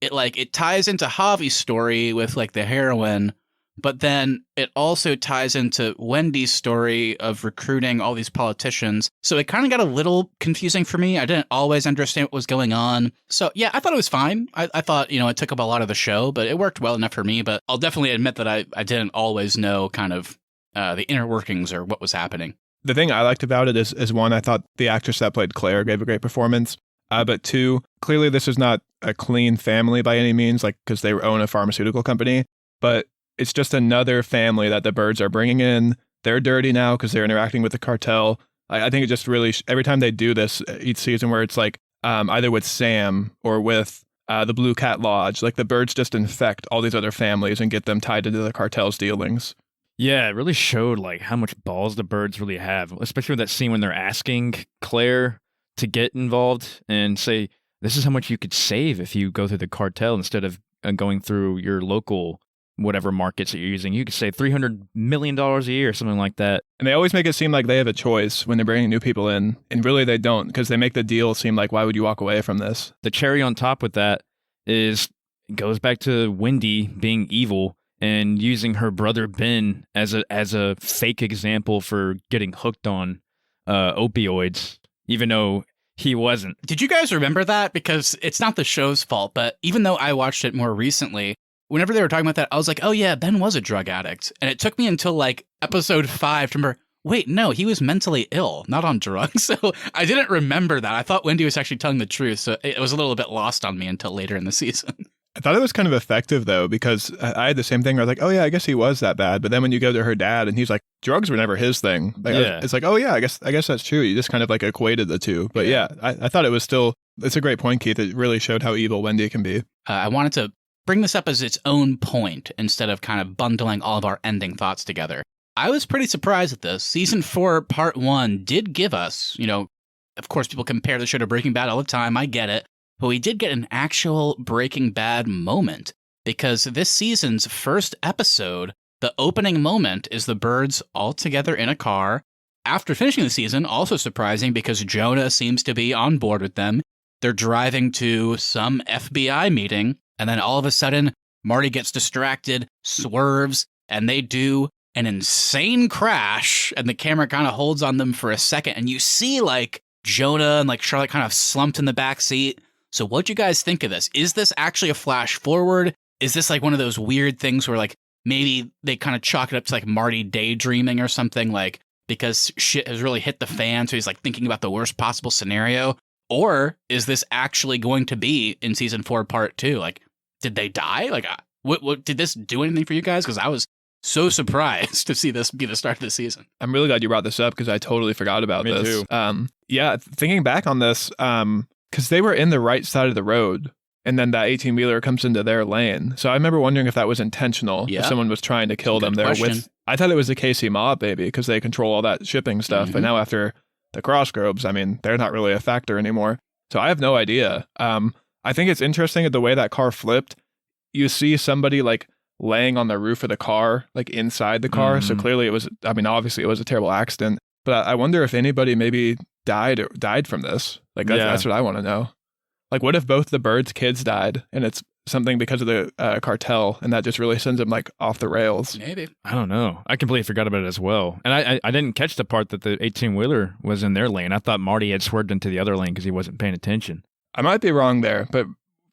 it ties into Javi's story with like the heroin, but then it also ties into Wendy's story of recruiting all these politicians. So it kind of got a little confusing for me. I didn't always understand what was going on. So yeah, I thought it was fine. I thought, you know, it took up a lot of the show, but it worked well enough for me. But I'll definitely admit that I didn't always know kind of the inner workings or what was happening. The thing I liked about it is one, I thought the actress that played Claire gave a great performance. But two, clearly this is not a clean family by any means, like because they own a pharmaceutical company, but it's just another family that the Byrds are bringing in. They're dirty now because they're interacting with the cartel. I think it just really, every time they do this each season where it's like either with Sam or with the Blue Cat Lodge, like the Byrds just infect all these other families and get them tied into the cartel's dealings. Yeah, it really showed like how much balls the Byrds really have, especially with that scene when they're asking Claire to get involved and say, this is how much you could save if you go through the cartel instead of going through your local whatever markets that you're using. You could say $300 million a year, something like that. And they always make it seem like they have a choice when they're bringing new people in. And really they don't, because they make the deal seem like, why would you walk away from this? The cherry on top with that is it goes back to Wendy being evil and using her brother Ben as a fake example for getting hooked on opioids, even though he wasn't. Did you guys remember that? Because it's not the show's fault, but even though I watched it more recently, whenever they were talking about that, I was like, oh yeah, Ben was a drug addict. And it took me until like episode 5 to remember, wait, no, he was mentally ill, not on drugs. So I didn't remember that. I thought Wendy was actually telling the truth. So it was a little bit lost on me until later in the season. I thought it was kind of effective, though, because I had the same thing where I was like, oh, yeah, I guess he was that bad. But then when you go to her dad and he's like, drugs were never his thing. Like, Yeah. It's like, oh, yeah, I guess that's true. You just kind of like equated the two. But yeah, I thought it was still, it's a great point, Keith. It really showed how evil Wendy can be. I wanted to bring this up as its own point instead of kind of bundling all of our ending thoughts together. I was pretty surprised at this. Season 4, Part 1 did give us, of course, people compare the show to Breaking Bad all the time. I get it. But we did get an actual Breaking Bad moment, because this season's first episode, the opening moment is the Byrds all together in a car. After finishing the season, also surprising because Jonah seems to be on board with them. They're driving to some FBI meeting, and then all of a sudden, Marty gets distracted, swerves, and they do an insane crash, and the camera kind of holds on them for a second, and you see like Jonah and like Charlotte kind of slumped in the back seat. So what'd you guys think of this? Is this actually a flash forward? Is this like one of those weird things where like maybe they kind of chalk it up to like Marty daydreaming or something, like because shit has really hit the fan, so he's like thinking about the worst possible scenario? Or is this actually going to be in season 4, part 2? Like, did they die? Like, what did this do anything for you guys? Because I was so surprised to see this be the start of the season. I'm really glad you brought this up because I totally forgot about Me this. too. Yeah, thinking back on this, because they were in the right side of the road, and then that 18-wheeler comes into their lane. So I remember wondering if that was intentional, Yeah. if someone was trying to kill them Good there question. with. I thought it was the KC mob, maybe, because they control all that shipping stuff. But Mhm. now after the Crossgrobes, I mean, they're not really a factor anymore. So I have no idea. I think it's interesting at the way that car flipped. You see somebody like laying on the roof of the car, like inside the car. So Mhm. clearly it was, I mean, obviously it was a terrible accident. But I wonder if anybody maybe died from this. Like that's what I want to know. Like, what if both the Byrds' kids died and it's something because of the cartel, and that just really sends them like off the rails? Maybe. I don't know. I completely forgot about it as well. And I didn't catch the part that the 18-wheeler was in their lane. I thought Marty had swerved into the other lane because he wasn't paying attention. I might be wrong there, but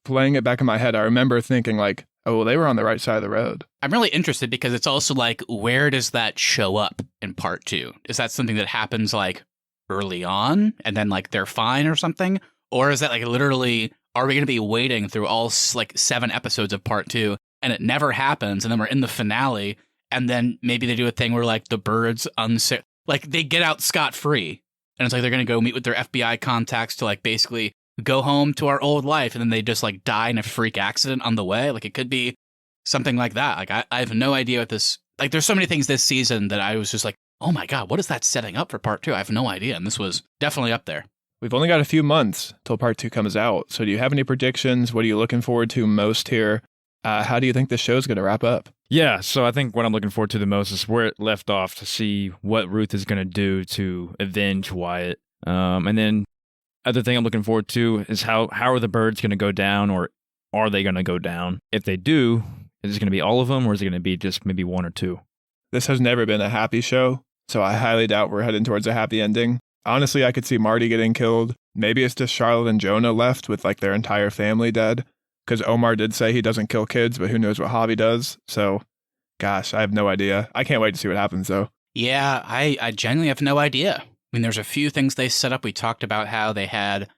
playing it back in my head, I remember thinking like, oh, well, they were on the right side of the road. I'm really interested because it's also like, where does that show up in part 2? Is that something that happens like early on and then like they're fine or something? Or is that like literally, are we going to be waiting through all like 7 episodes of part 2 and it never happens, and then we're in the finale, and then maybe they do a thing where like the Byrds like they get out scot-free, and it's like they're going to go meet with their FBI contacts to like basically go home to our old life, and then they just like die in a freak accident on the way. Like it could be something like that. Like I have no idea what this, like there's so many things this season that I was just like, oh my God, what is that setting up for part 2? I have no idea. And this was definitely up there. We've only got a few months till part 2 comes out. So do you have any predictions? What are you looking forward to most here? How do you think the show's going to wrap up? Yeah, so I think what I'm looking forward to the most is where it left off, to see what Ruth is going to do to avenge Wyatt. And then other thing I'm looking forward to is how are the Byrds going to go down, or are they going to go down? If they do, is it going to be all of them, or is it going to be just maybe 1 or 2? This has never been a happy show, so I highly doubt we're heading towards a happy ending. Honestly, I could see Marty getting killed. Maybe it's just Charlotte and Jonah left with like their entire family dead. Because Omar did say he doesn't kill kids, but who knows what Javi does. So, gosh, I have no idea. I can't wait to see what happens, though. Yeah, I genuinely have no idea. I mean, there's a few things they set up. We talked about how they had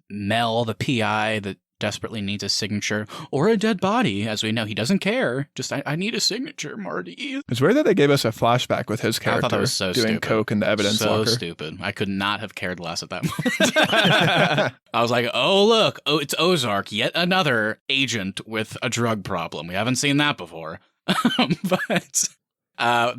Mel, the PI, that desperately needs a signature, or a dead body. As we know, he doesn't care. Just, I need a signature, Marty. It's weird that they gave us a flashback with his character I thought that was so doing stupid. coke in the evidence So locker. stupid. I could not have cared less at that moment. I was like, oh, look, it's Ozark, yet another agent with a drug problem. We haven't seen that before. But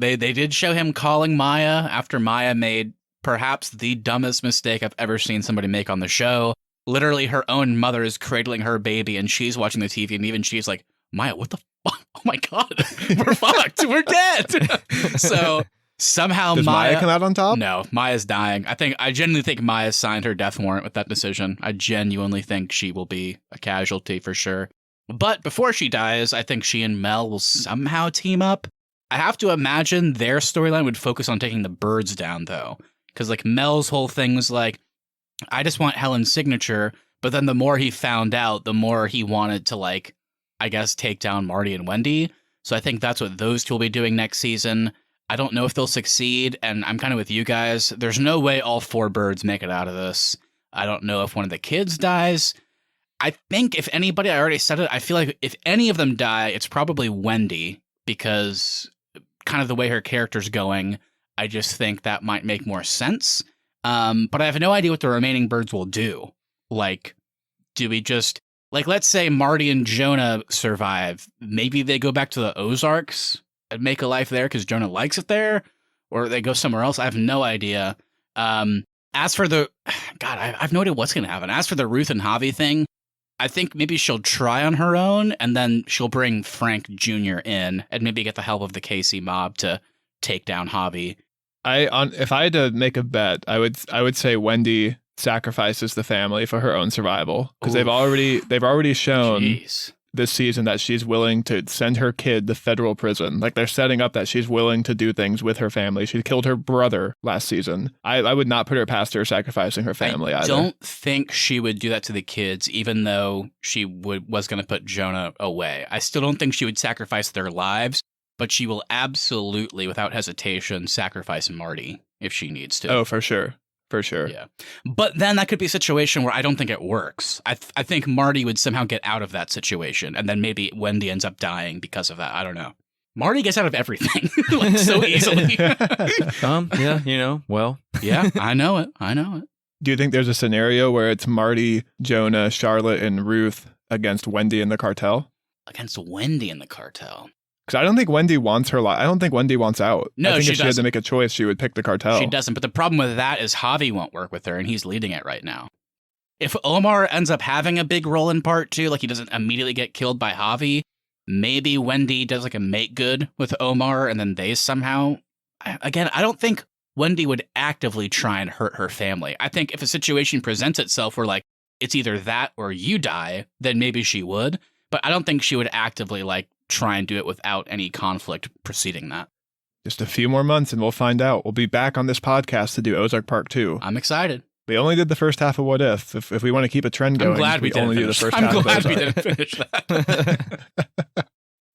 they did show him calling Maya after Maya made perhaps the dumbest mistake I've ever seen somebody make on the show. literally her own mother is cradling her baby and she's watching the TV and even she's like, Maya, what the fuck? Oh my God, we're fucked. We're dead. So somehow Does Maya come out on top? No, Maya's dying. I genuinely think Maya signed her death warrant with that decision. I genuinely think she will be a casualty for sure. But before she dies, I think she and Mel will somehow team up. I have to imagine their storyline would focus on taking the Byrds down, though. Because, like, Mel's whole thing was like, I just want Helen's signature. But then the more he found out, the more he wanted to, like, I guess, take down Marty and Wendy. So I think that's what those two will be doing next season. I don't know if they'll succeed, and I'm kind of with you guys. There's no way all 4 Byrds make it out of this. I don't know if one of the kids dies. I think if anybody, I already said it, I feel like if any of them die, it's probably Wendy, because kind of the way her character's going, I just think that might make more sense. But I have no idea what the remaining Byrds will do. Like, do we just, like, let's say Marty and Jonah survive. Maybe they go back to the Ozarks and make a life there because Jonah likes it there, or they go somewhere else. I have no idea. As for the, God, I have no idea what's going to happen. As for the Ruth and Javi thing, I think maybe she'll try on her own, and then she'll bring Frank Jr. in and maybe get the help of the Casey mob to take down Javi. If I had to make a bet, I would say Wendy sacrifices the family for her own survival, because they've already shown this season that she's willing to send her kid to federal prison. Like, they're setting up that she's willing to do things with her family. She killed her brother last season. I would not put her past her sacrificing her family either. I don't think she would do that to the kids, even though she was going to put Jonah away. I still don't think she would sacrifice their lives, but she will absolutely, without hesitation, sacrifice Marty if she needs to. Oh, for sure. For sure. Yeah. But then that could be a situation where I don't think it works. I think Marty would somehow get out of that situation, and then maybe Wendy ends up dying because of that. I don't know. Marty gets out of everything like so easily. Yeah, well. Yeah, I know it. Do you think there's a scenario where it's Marty, Jonah, Charlotte, and Ruth against Wendy and the cartel? Against Wendy and the cartel? Because I don't think Wendy wants her life. I don't think Wendy wants out. No, I think she if she had to doesn't. make a choice, she would pick the cartel. She doesn't. But the problem with that is Javi won't work with her, and he's leading it right now. If Omar ends up having a big role in part 2, like he doesn't immediately get killed by Javi, maybe Wendy does like a make good with Omar, and then they somehow... Again, I don't think Wendy would actively try and hurt her family. I think if a situation presents itself where like it's either that or you die, then maybe she would. But I don't think she would actively like try and do it without any conflict preceding that. Just a few more months and we'll find out. We'll be back on this podcast to do Ozark Part 2. I'm excited. We only did the first half of What If. If we want to keep a trend going, I'm glad we only do the first half. I'm of glad we Ozark. didn't finish that.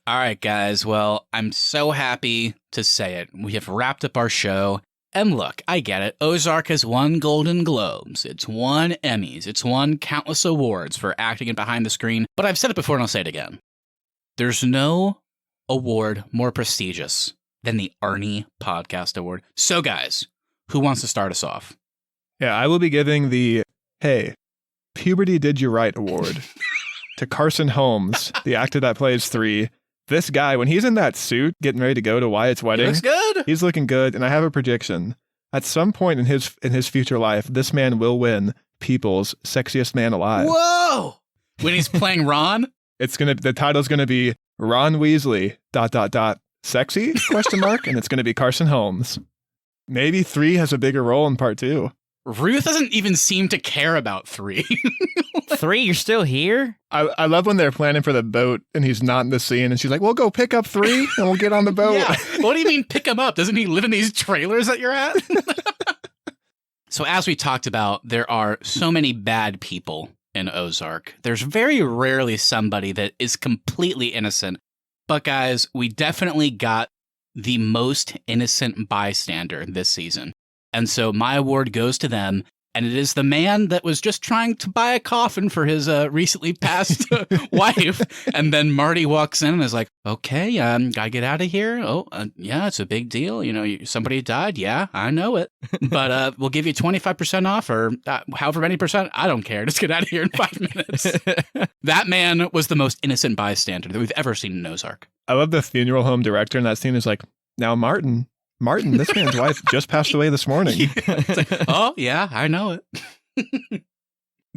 All right, guys. Well, I'm so happy to say it. We have wrapped up our show. And look, I get it. Ozark has won Golden Globes. It's won Emmys. It's won countless awards for acting and behind the screen. But I've said it before and I'll say it again. There's no award more prestigious than the Arnie Podcast Award. So, guys, who wants to start us off? Yeah, I will be giving the, hey, Puberty Did You Right award to Carson Holmes, the actor that plays 3. This guy, when he's in that suit getting ready to go to Wyatt's wedding, Looks good. He's looking good, and I have a prediction. At some point in his future life, this man will win People's Sexiest Man Alive. Whoa! When he's playing Ron? The title's gonna be Ron Weasley ... sexy ? And it's gonna be Carson Holmes. Maybe 3 has a bigger role in part 2. Ruth doesn't even seem to care about 3. 3, you're still here? I love when they're planning for the boat and he's not in the scene and she's like, we'll go pick up 3 and we'll get on the boat. Yeah. What do you mean pick him up? Doesn't he live in these trailers that you're at? So as we talked about, there are so many bad people in Ozark. There's very rarely somebody that is completely innocent. But guys, we definitely got the most innocent bystander this season. And so my award goes to them. And it is the man that was just trying to buy a coffin for his recently passed wife. And then Marty walks in and is like, okay, gotta get out of here. Oh, yeah, it's a big deal. You know, somebody died. Yeah, I know it. But we'll give you 25% off or however many percent. I don't care. Just get out of here in 5 minutes. That man was the most innocent bystander that we've ever seen in Ozark. I love the funeral home director in that scene is like, now Martin, this man's wife just passed away this morning. It's like, oh, yeah, I know it.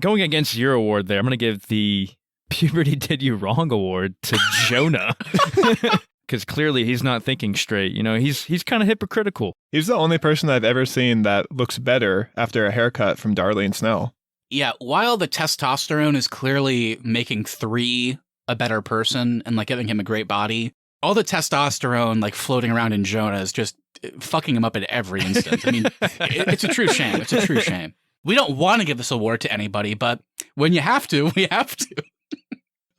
going against your award there, I'm going to give the Puberty Did You Wrong award to Jonah. Because clearly he's not thinking straight. You know, he's kind of hypocritical. He's the only person I've ever seen that looks better after a haircut from Darlene Snell. Yeah, while the testosterone is clearly making 3 a better person and like giving him a great body, all the testosterone like floating around in Jonah is just fucking him up at every instant. I mean, it's a true shame. It's a true shame. We don't want to give this award to anybody, but when you have to, we have to.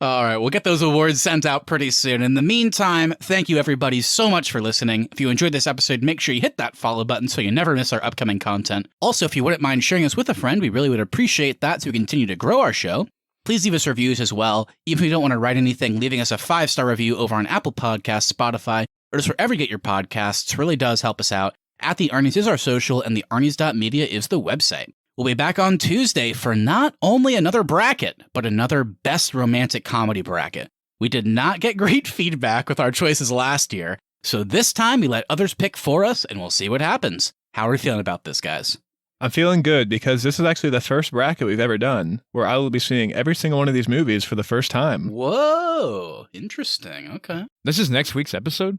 All right, we'll get those awards sent out pretty soon. In the meantime, thank you everybody so much for listening. If you enjoyed this episode, make sure you hit that follow button so you never miss our upcoming content. Also, if you wouldn't mind sharing us with a friend, we really would appreciate that so we continue to grow our show. Please leave us reviews as well. Even if you don't want to write anything, leaving us a 5-star review over on Apple Podcasts, Spotify, or just wherever you get your podcasts really does help us out. At the Arnies is our social, and the Arnies.media is the website. We'll be back on Tuesday for not only another bracket, but another best romantic comedy bracket. We did not get great feedback with our choices last year, so this time we let others pick for us, and we'll see what happens. How are we feeling about this, guys? I'm feeling good because this is actually the first bracket we've ever done where I will be seeing every single one of these movies for the first time. Whoa, interesting. Okay. This is next week's episode?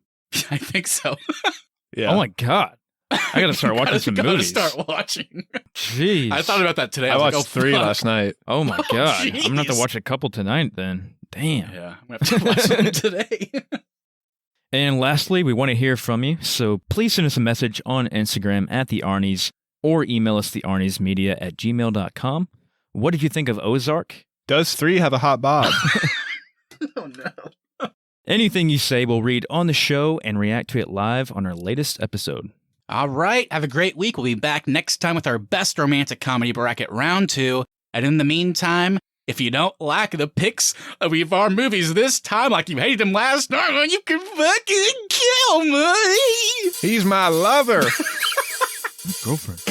I think so. Yeah. Oh my God. I gotta start watching some movies. Start watching. Jeez. I thought about that today. I watched like, 3 last night. Oh my God. Jeez. I'm gonna have to watch a couple tonight then. Damn. Yeah, I'm gonna have to watch them today. And lastly, we want to hear from you, so please send us a message on Instagram at the Arnies or email us thearniesmedia@gmail.com. What did you think of Ozark? Does 3 have a hot bob? Oh no. Anything you say we'll read on the show and react to it live on our latest episode. All right, have a great week. We'll be back next time with our best romantic comedy bracket round 2. And in the meantime, if you don't like the picks of our movies this time, like you hated them last time, well, you can fucking kill me. He's my lover. Girlfriend.